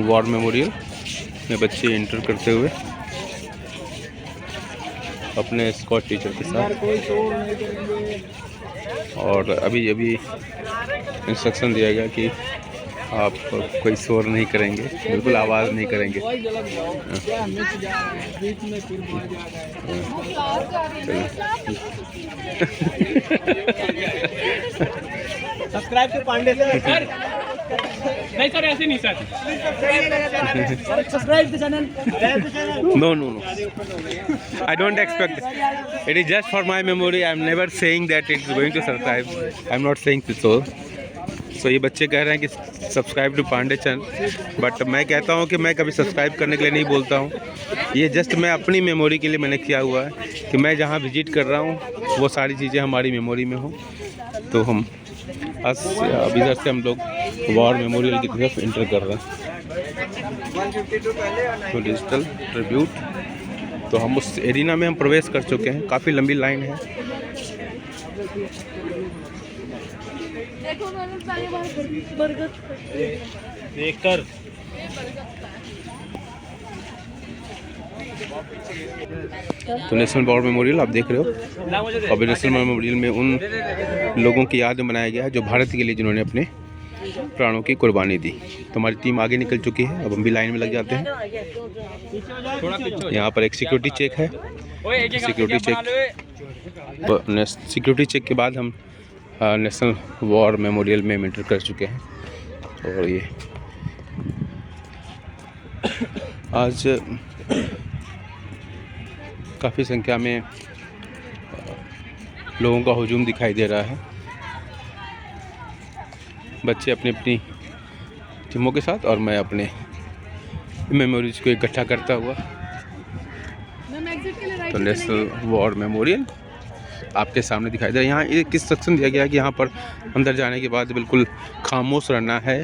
War memorial में बच्चे inter करते हुए अपने स्कॉट टीचर के साथ। और अभी इंस्ट्रक्शन दिया गया कि आप कोई शोर नहीं करेंगे, बिल्कुल आवाज़ नहीं करेंगे। Subscribe to Pandey sir. नहीं सर, ऐसे नहीं sir. Subscribe the channel. No. I don't expect. It is just for my memory. I am never saying that it is going to subscribe. I am not saying so. So ये बच्चे कह रहे हैं कि subscribe to Pandey channel, but मैं कहता हूँ कि मैं कभी सब्सक्राइब करने के लिए नहीं बोलता हूँ। ये जस्ट मैं अपनी मेमोरी के लिए मैंने किया हुआ है कि मैं जहाँ विजिट कर रहा हूँ वो सारी चीज़ें हमारी मेमोरी में हो। तो हम अभी इधर से हम लोग वॉर मेमोरियल की तरफ इंटर कर रहे हैं। तो डिजिटल ट्रिब्यूट, तो हम उस एरिना में हम प्रवेश कर चुके हैं। काफ़ी लंबी लाइन है। देखकर तो नेशनल वॉर मेमोरियल आप देख रहे हो। अभी नेशनल मेमोरियल में उन लोगों की याद में बनाया गया है जो भारत के लिए जिन्होंने अपने प्राणों की कुर्बानी दी। तो हमारी टीम आगे निकल चुकी है, अब हम भी लाइन में लग जाते हैं। यहाँ पर एक सिक्योरिटी चेक है। सिक्योरिटी चेक के बाद हम नेशनल वॉर मेमोरियल में एंटर कर चुके हैं। और ये आज काफ़ी संख्या में लोगों का हुजूम दिखाई दे रहा है। बच्चे अपनी अपनी टीमों के साथ, और मैं अपने मेमोरीज को इकट्ठा करता हुआ। तो नेशनल वॉर मेमोरियल आपके सामने दिखाई दे रहा है। यहाँ एक इंस्ट्रक्शन दिया गया है कि यहाँ पर अंदर जाने के बाद बिल्कुल खामोश रहना है।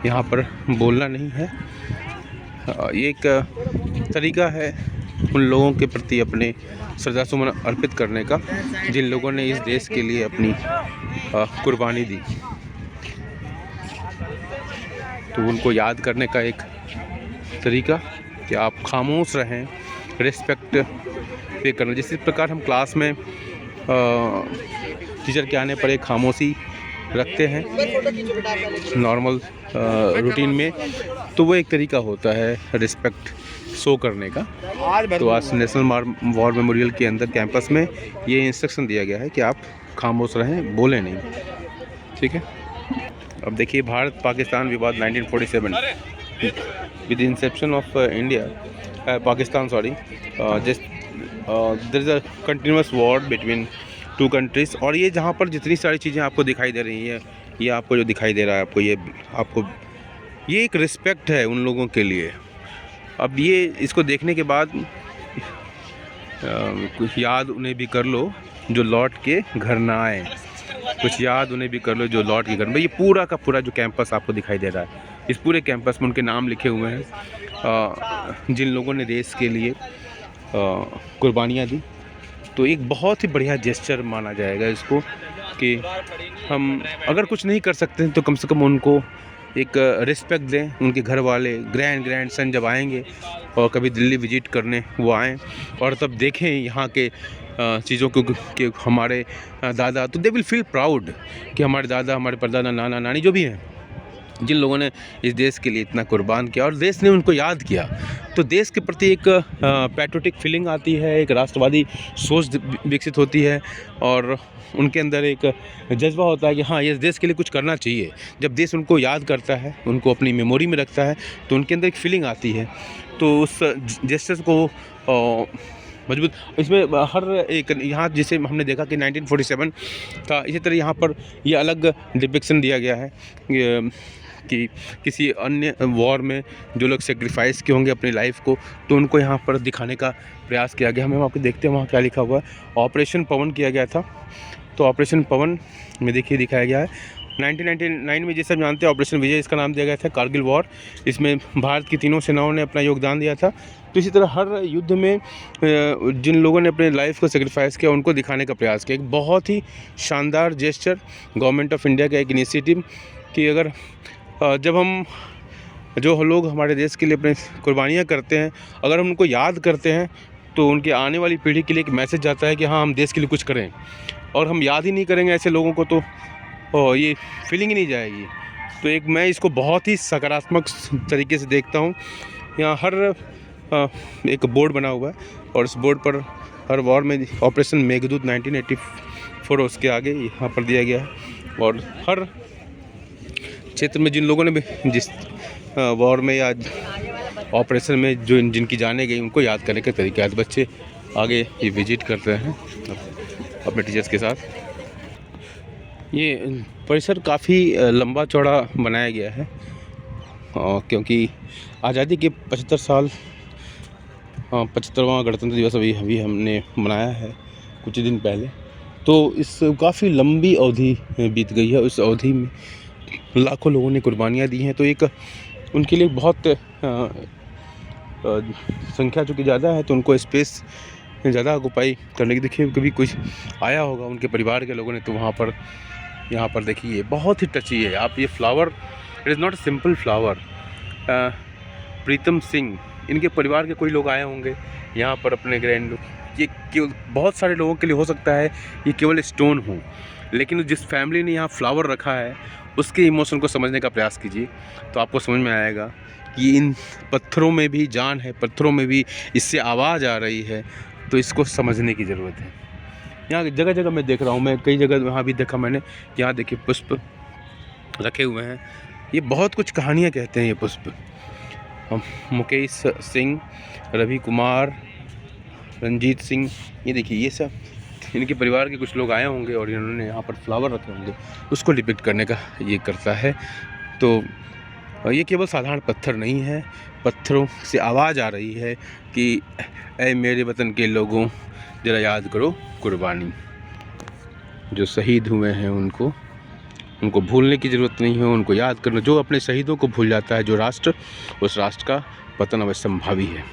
यहाँ पर बोलना नहीं है। ये एक तरीका है उन लोगों के प्रति अपने श्रद्धासुमन अर्पित करने का जिन लोगों ने इस देश के लिए अपनी कुर्बानी दी। तो उनको याद करने का एक तरीका कि आप खामोश रहें, रिस्पेक्ट पे करना। जिस प्रकार हम क्लास में टीचर के आने पर एक खामोशी रखते हैं नॉर्मल रूटीन में, तो वो एक तरीका होता है रिस्पेक्ट शो करने का। तो आज नेशनल वॉर मेमोरियल के अंदर कैंपस में ये इंस्ट्रक्शन दिया गया है कि आप खामोश रहें, बोलें नहीं। ठीक है। अब देखिए, भारत पाकिस्तान विवाद 1947 with inception of India Pakistan there is a continuous war between two countries. और ये जहाँ पर जितनी सारी चीज़ें आपको दिखाई दे रही हैं, ये आपको जो दिखाई दे रहा है, आपको ये एक रिस्पेक्ट है उन लोगों के लिए। अब ये इसको देखने के बाद कुछ याद उन्हें भी कर लो जो लौट के घर ना आए। कुछ याद उन्हें भी कर लो जो लौट के घर में। ये पूरा का पूरा जो कैंपस आपको दिखाई दे रहा है, इस पूरे कैंपस में उनके नाम लिखे हुए हैं जिन लोगों ने देश के लिए कुर्बानियाँ दी। तो एक बहुत ही बढ़िया जेस्चर माना जाएगा इसको कि हम अगर कुछ नहीं कर सकते हैं तो कम से कम उनको एक रिस्पेक्ट दें। उनके घर वाले ग्रैंड सन जब आएंगे और कभी दिल्ली विजिट करने वो आएँ और तब देखें यहाँ के चीज़ों को कि हमारे दादा, तो दे विल फील प्राउड कि हमारे दादा, हमारे परदादा, नाना नानी जो भी हैं, जिन लोगों ने इस देश के लिए इतना कुर्बान किया और देश ने उनको याद किया, तो देश के प्रति एक पैट्रियोटिक फीलिंग आती है, एक राष्ट्रवादी सोच विकसित होती है और उनके अंदर एक जज्बा होता है कि हाँ, ये देश के लिए कुछ करना चाहिए। जब देश उनको याद करता है, उनको अपनी मेमोरी में रखता है, तो उनके अंदर एक फीलिंग आती है। तो उस जेस्चर को मजबूत इसमें हर एक, यहाँ जिसे हमने देखा कि 1947 था, इसी तरह यहाँ पर ये अलग डिपिक्शन दिया गया है कि किसी अन्य वॉर में जो लोग सेक्रीफाइस किए होंगे अपनी लाइफ को, तो उनको यहाँ पर दिखाने का प्रयास किया गया। हम आपको देखते हैं वहाँ क्या लिखा हुआ है। ऑपरेशन पवन किया गया था। तो ऑपरेशन पवन में देखिए दिखाया गया है 1999 में, जैसे आप जानते हैं ऑपरेशन विजय इसका नाम दिया गया था, कारगिल वॉर। इसमें भारत की तीनों सेनाओं ने अपना योगदान दिया था। तो इसी तरह हर युद्ध में जिन लोगों ने अपने लाइफ को सेक्रीफाइस किया उनको दिखाने का प्रयास किया। एक बहुत ही शानदार जेस्चर गवर्नमेंट ऑफ इंडिया का एक इनिशिएटिव कि अगर जब हम जो लोग हमारे देश के लिए अपने कुर्बानियाँ करते हैं, अगर हम उनको याद करते हैं तो उनके आने वाली पीढ़ी के लिए एक मैसेज जाता है कि हाँ, हम देश के लिए कुछ करें। और हम याद ही नहीं करेंगे ऐसे लोगों को तो ये फीलिंग ही नहीं जाएगी। तो एक मैं इसको बहुत ही सकारात्मक तरीके से देखता हूँ। यहाँ हर एक बोर्ड बना हुआ है और इस बोर्ड पर हर वॉर में ऑपरेशन मेघदूत 1984 उसके आगे यहाँ पर दिया गया है। और हर क्षेत्र में जिन लोगों ने भी जिस वॉर में या ऑपरेशन में जो जिनकी जाने गई उनको याद करने का तरीका है। बच्चे आगे ये विजिट करते हैं अपने टीचर्स के साथ। ये परिसर काफ़ी लंबा चौड़ा बनाया गया है क्योंकि आज़ादी के 75 साल 75वां गणतंत्र दिवस अभी हमने मनाया है कुछ दिन पहले। तो इस काफ़ी लंबी अवधि बीत गई है। उस अवधि में लाखों लोगों ने कुर्बानियाँ दी हैं। तो एक उनके लिए बहुत संख्या चूँकि ज़्यादा है तो उनको स्पेस ज़्यादा ऑक्युपाई करने की। देखिए कभी कुछ आया होगा उनके परिवार के लोगों ने तो वहाँ पर यहाँ पर देखिए बहुत ही टची है। आप ये flower, it is not a simple flower. Pritam Singh इनके परिवार के कोई लोग आए होंगे यहाँ पर अपने ग्रैंड। ये केवल बहुत सारे लोगों के लिए हो सकता है ये केवल स्टोन हो, लेकिन जिस फैमिली ने यहाँ फ्लावर रखा है उसके इमोशन को समझने का प्रयास कीजिए तो आपको समझ में आएगा कि इन पत्थरों में भी जान है, पत्थरों में भी इससे आवाज़ आ रही है। तो इसको समझने की ज़रूरत है। यहाँ जगह जगह मैं देख रहा हूँ, मैं कई जगह वहाँ भी देखा मैंने। यहाँ देखिए पुष्प रखे हुए हैं। ये बहुत कुछ कहानियाँ कहते हैं ये पुष्प। मुकेश सिंह, रवि कुमार, रंजीत सिंह, ये देखिए ये सब इनके परिवार के कुछ लोग आए होंगे और इन्होंने यहाँ पर फ्लावर रखे होंगे, उसको डिपिक्ट करने का ये करता है। तो ये केवल साधारण पत्थर नहीं है, पत्थरों से आवाज़ आ रही है कि ऐ मेरे वतन के लोगों ज़रा याद करो कुर्बानी। जो शहीद हुए हैं उनको भूलने की ज़रूरत नहीं है, उनको याद करना। जो अपने शहीदों को भूल जाता है जो राष्ट्र, उस राष्ट्र का पतन अवश्य संभावी है।